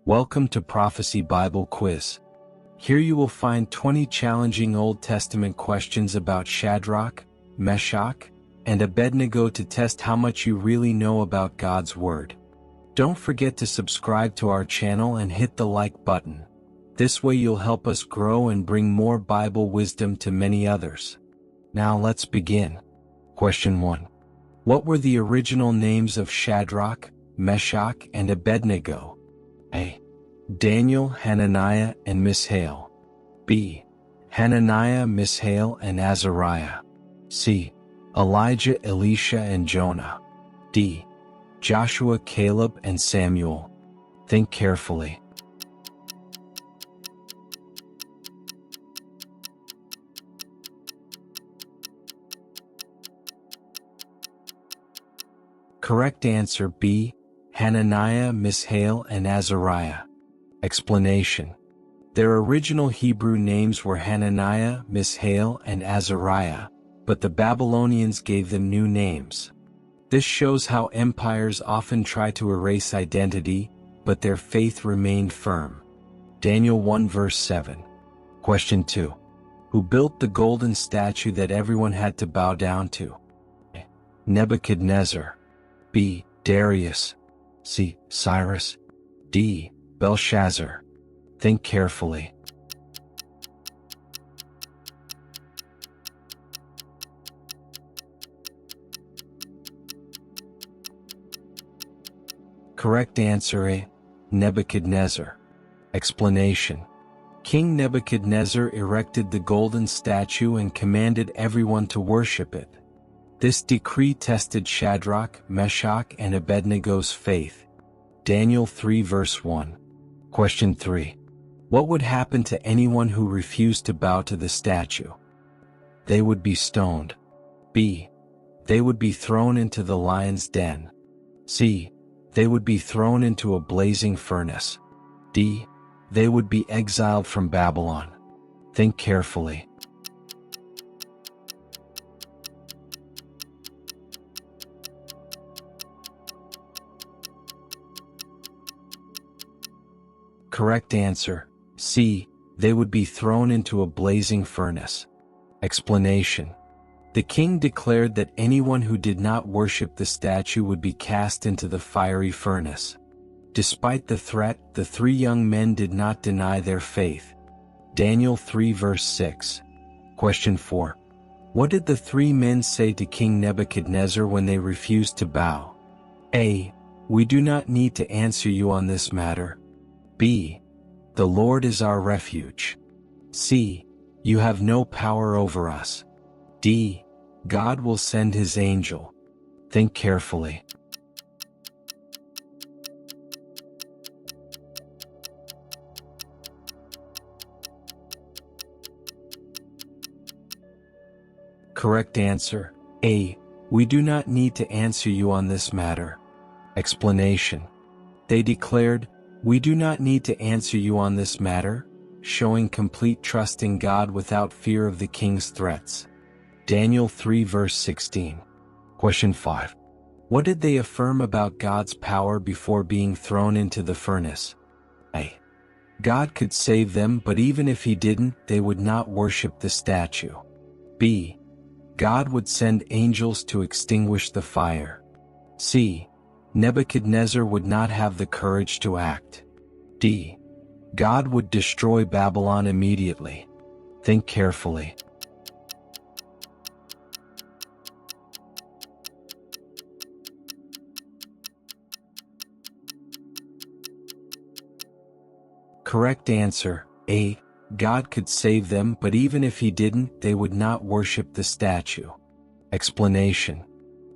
Welcome to Prophecy Bible Quiz. Here you will find 20 challenging Old Testament questions about Shadrach, Meshach, and Abednego to test how much you really know about God's Word. Don't forget to subscribe to our channel and hit the like button. This way you'll help us grow and bring more Bible wisdom to many others. Now let's begin. Question 1. What were the original names of Shadrach, Meshach, and Abednego? A. Daniel, Hananiah, and Mishael. B. Hananiah, Mishael, and Azariah. C. Elijah, Elisha, and Jonah. D. Joshua, Caleb, and Samuel. Think carefully. Correct answer B. Hananiah, Mishael, and Azariah. Explanation. Their original Hebrew names were Hananiah, Mishael, and Azariah, but the Babylonians gave them new names. This shows how empires often try to erase identity, but their faith remained firm. Daniel 1 verse 7. Question 2. Who built the golden statue that everyone had to bow down to? A. Nebuchadnezzar. B. Darius. C. Cyrus. D. Belshazzar. Think carefully. Correct answer A. Nebuchadnezzar. Explanation. King Nebuchadnezzar erected the golden statue and commanded everyone to worship it. This decree tested Shadrach, Meshach, and Abednego's faith. Daniel 3 verse 1. Question 3. What would happen to anyone who refused to bow to the statue? They would be stoned. B. They would be thrown into the lion's den. C. They would be thrown into a blazing furnace. D. They would be exiled from Babylon. Think carefully. Correct answer, C. They would be thrown into a blazing furnace. Explanation. The king declared that anyone who did not worship the statue would be cast into the fiery furnace. Despite the threat, the three young men did not deny their faith. Daniel 3 verse 6. Question 4. What did the three men say to King Nebuchadnezzar when they refused to bow? A. We do not need to answer you on this matter. B. The Lord is our refuge. C. You have no power over us. D. God will send his angel. Think carefully. Correct answer, A. We do not need to answer you on this matter. Explanation. They declared, we do not need to answer you on this matter, showing complete trust in God without fear of the king's threats. Daniel 3 verse 16. Question 5. What did they affirm about God's power before being thrown into the furnace? A. God could save them, but even if he didn't, they would not worship the statue. B. God would send angels to extinguish the fire. C. Nebuchadnezzar would not have the courage to act. D. God would destroy Babylon immediately. Think carefully. Correct answer, A. God could save them, but even if he didn't, they would not worship the statue. Explanation.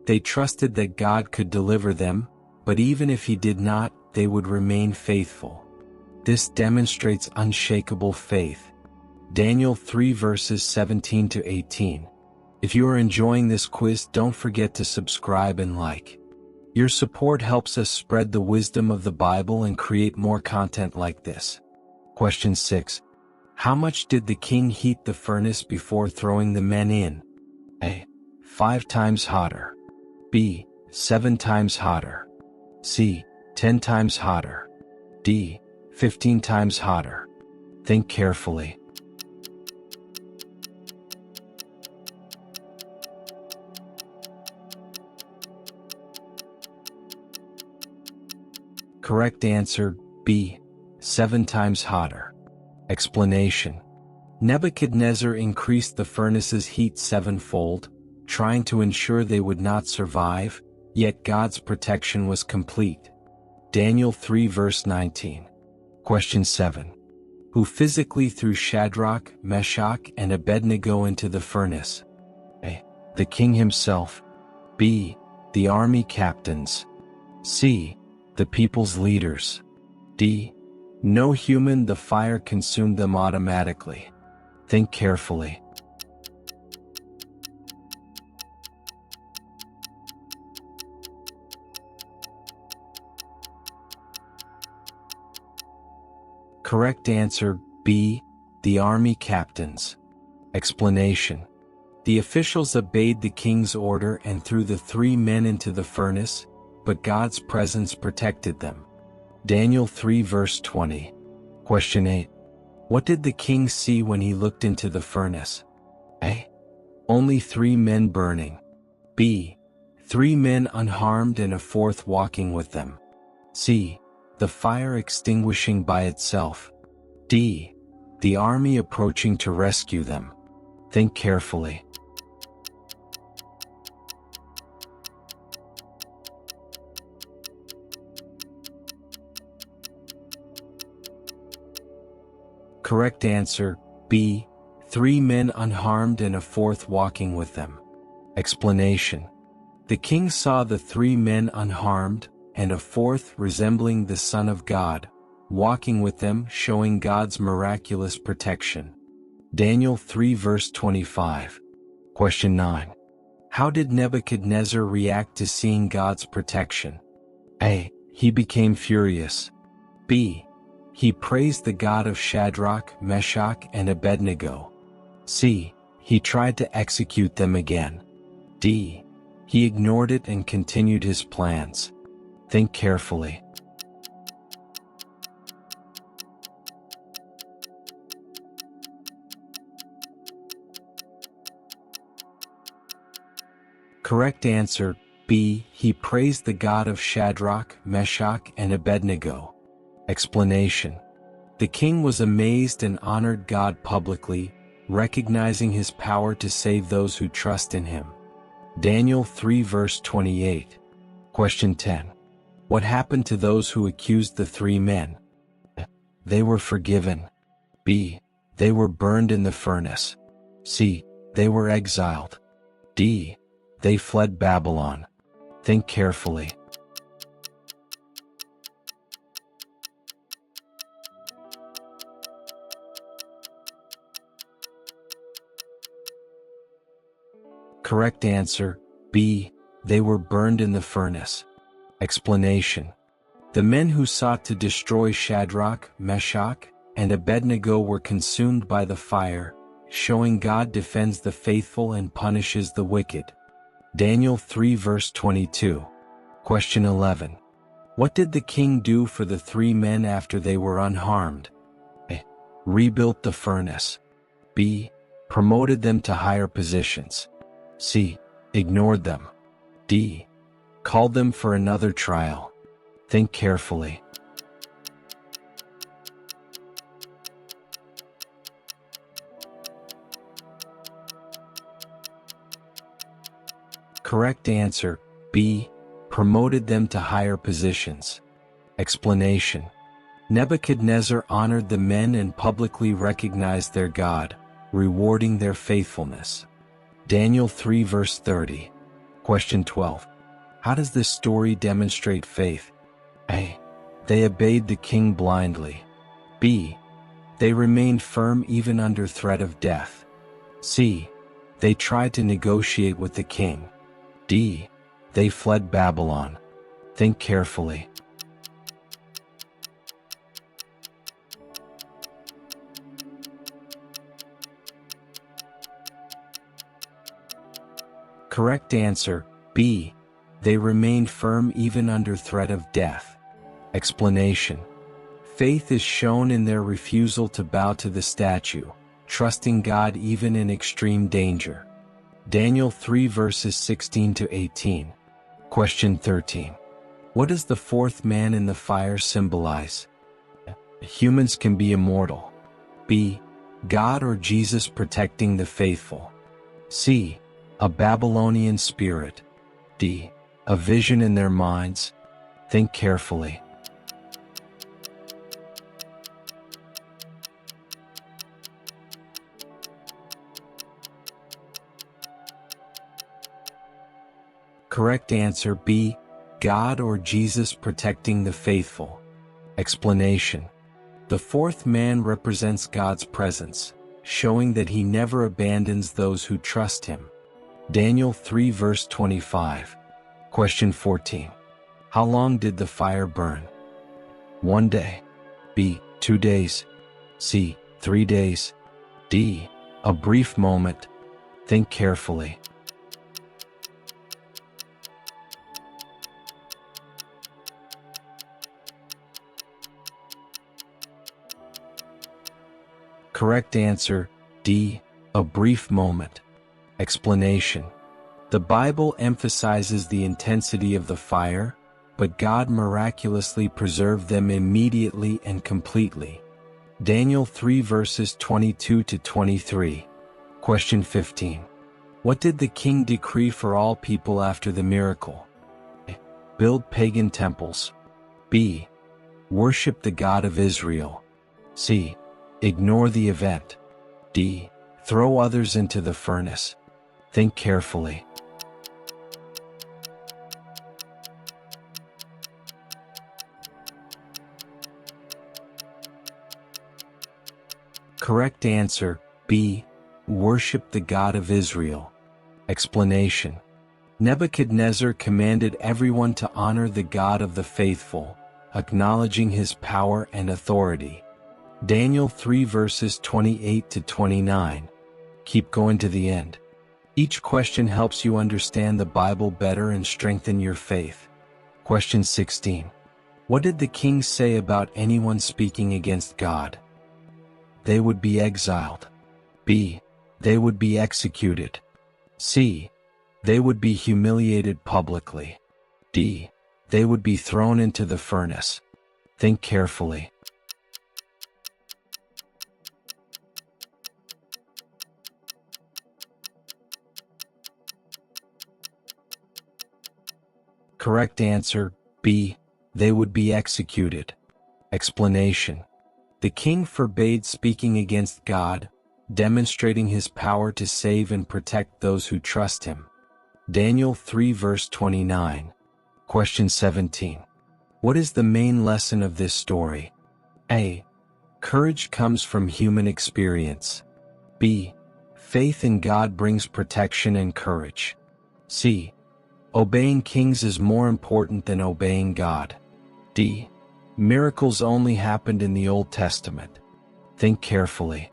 They trusted that God could deliver them, but even if he did not, they would remain faithful. This demonstrates unshakable faith. Daniel 3 verses 17 to 18. If you are enjoying this quiz, don't forget to subscribe and like. Your support helps us spread the wisdom of the Bible and create more content like this. Question 6. How much did the king heat the furnace before throwing the men in? A. 5 times hotter. B. 7 times hotter. C. 10 times hotter. D. 15 times hotter. Think carefully. Correct answer, B. 7 times hotter. Explanation. Nebuchadnezzar increased the furnace's heat sevenfold, trying to ensure they would not survive, yet God's protection was complete. Daniel 3 verse 19. Question 7. Who physically threw Shadrach, Meshach, and Abednego into the furnace? A. The king himself. B. The army captains. C. The people's leaders. D. No human, the fire consumed them automatically. Think carefully. Correct answer, B. The army captains. Explanation. The officials obeyed the king's order and threw the 3 men into the furnace, but God's presence protected them. Daniel 3 verse 20. Question 8. What did the king see when he looked into the furnace? A. Only 3 men burning. B. 3 men unharmed and a 4th walking with them. C. The fire extinguishing by itself. D. The army approaching to rescue them. Think carefully. Correct answer, B. 3 men unharmed and a 4th walking with them. Explanation. The king saw the 3 men unharmed, and a 4th resembling the Son of God, walking with them, showing God's miraculous protection. Daniel 3 verse 25. Question 9. How did Nebuchadnezzar react to seeing God's protection? A. He became furious. B. He praised the God of Shadrach, Meshach, and Abednego. C. He tried to execute them again. D. He ignored it and continued his plans. Think carefully. Correct answer, B. He praised the God of Shadrach, Meshach, and Abednego. Explanation. The king was amazed and honored God publicly, recognizing his power to save those who trust in him. Daniel 3 verse 28. Question 10. What happened to those who accused the 3 men? They were forgiven. B. They were burned in the furnace. C. They were exiled. D. They fled Babylon. Think carefully. Correct answer, B. They were burned in the furnace. Explanation. The men who sought to destroy Shadrach, Meshach, and Abednego were consumed by the fire, showing God defends the faithful and punishes the wicked. Daniel 3 verse 22. Question 11. What did the king do for the 3 men after they were unharmed? A. Rebuilt the furnace. B. Promoted them to higher positions. C. Ignored them. D. Called them for another trial. Think carefully. Correct answer, B. Promoted them to higher positions. Explanation. Nebuchadnezzar honored the men and publicly recognized their God, rewarding their faithfulness. Daniel 3 verse 30. Question 12. How does this story demonstrate faith? A. They obeyed the king blindly. B. They remained firm even under threat of death. C. They tried to negotiate with the king. D. They fled Babylon. Think carefully. Correct answer, B. They remained firm even under threat of death. Explanation. Faith is shown in their refusal to bow to the statue, trusting God even in extreme danger. Daniel 3 verses 16 to 18. Question 13. What does the fourth man in the fire symbolize? Humans can be immortal. B. God or Jesus protecting the faithful. C. A Babylonian spirit. D. A vision in their minds. Think carefully. Correct answer B. God or Jesus protecting the faithful. Explanation. The fourth man represents God's presence, showing that he never abandons those who trust him. Daniel 3 verse 25. Question 14. How long did the fire burn? 1 day. B. 2 days. C. 3 days. D. A brief moment. Think carefully. Correct answer, D. A brief moment. Explanation. The Bible emphasizes the intensity of the fire, but God miraculously preserved them immediately and completely. Daniel 3 verses 22 to 23. Question 15. What did the king decree for all people after the miracle? A. Build pagan temples. B. Worship the God of Israel. C. Ignore the event. D. Throw others into the furnace. Think carefully. Correct answer, B. Worship the God of Israel. Explanation. Nebuchadnezzar commanded everyone to honor the God of the faithful, acknowledging his power and authority. Daniel 3 verses 28 to 29. Keep going to the end. Each question helps you understand the Bible better and strengthen your faith. Question 16. What did the king say about anyone speaking against God? They would be exiled. B. They would be executed. C. They would be humiliated publicly. D. They would be thrown into the furnace. Think carefully. Correct answer, B. They would be executed. Explanation. The king forbade speaking against God, demonstrating his power to save and protect those who trust him. Daniel 3 verse 29. Question 17. What is the main lesson of this story? A. Courage comes from human experience. B. Faith in God brings protection and courage. C. Obeying kings is more important than obeying God. D. Miracles only happened in the Old Testament. Think carefully.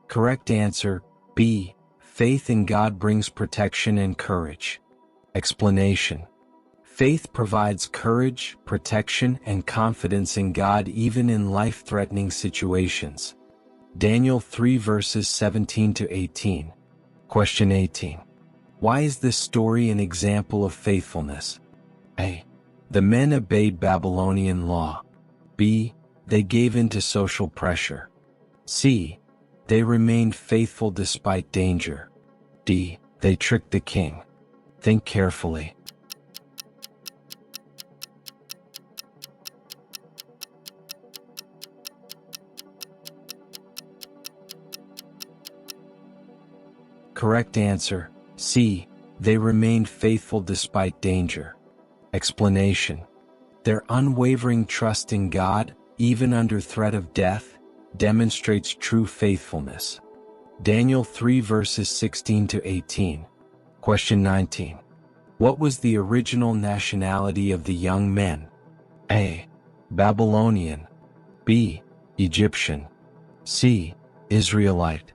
Correct answer, B. Faith in God brings protection and courage. Explanation. Faith provides courage, protection, and confidence in God even in life-threatening situations. Daniel 3 verses 17 to 18. Question 18. Why is this story an example of faithfulness? A. The men obeyed Babylonian law. B. They gave in to social pressure. C. They remained faithful despite danger. D. They tricked the king. Think carefully. Correct answer, C. They remained faithful despite danger. Explanation. Their unwavering trust in God, even under threat of death, demonstrates true faithfulness. Daniel 3 verses 16 to 18. Question 19. What was the original nationality of the young men? A. Babylonian. B. Egyptian. C. Israelite.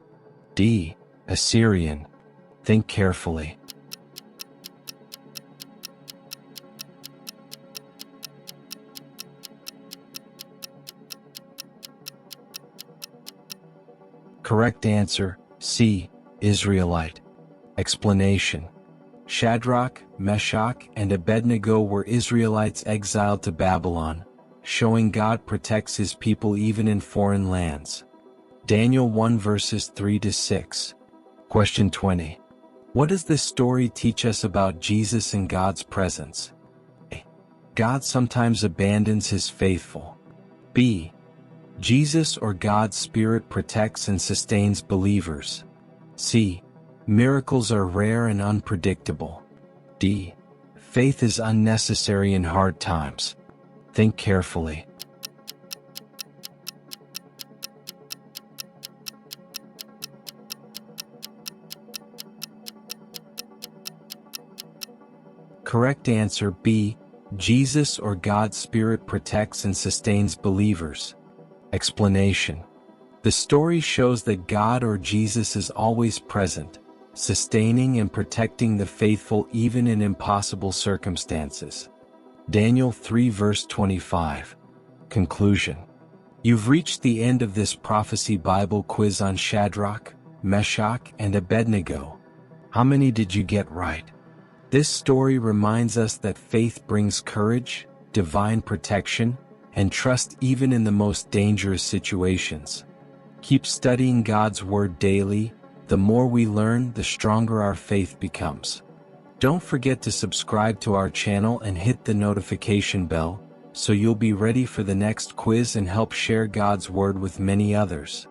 D. Assyrian. Think carefully. Correct answer, C. Israelite. Explanation. Shadrach, Meshach, and Abednego were Israelites exiled to Babylon, showing God protects his people even in foreign lands. Daniel 1 verses 3-6. Question 20. What does this story teach us about Jesus and God's presence? A. God sometimes abandons his faithful. B. Jesus or God's Spirit protects and sustains believers. C. Miracles are rare and unpredictable. D. Faith is unnecessary in hard times. Think carefully. Correct answer B. Jesus or God's Spirit protects and sustains believers. Explanation. The story shows that God or Jesus is always present, sustaining and protecting the faithful even in impossible circumstances. Daniel 3 verse 25. Conclusion. You've reached the end of this prophecy Bible quiz on Shadrach, Meshach, and Abednego. How many did you get right? This story reminds us that faith brings courage, divine protection, and trust even in the most dangerous situations. Keep studying God's Word daily. The more we learn, the stronger our faith becomes. Don't forget to subscribe to our channel and hit the notification bell, so you'll be ready for the next quiz and help share God's Word with many others.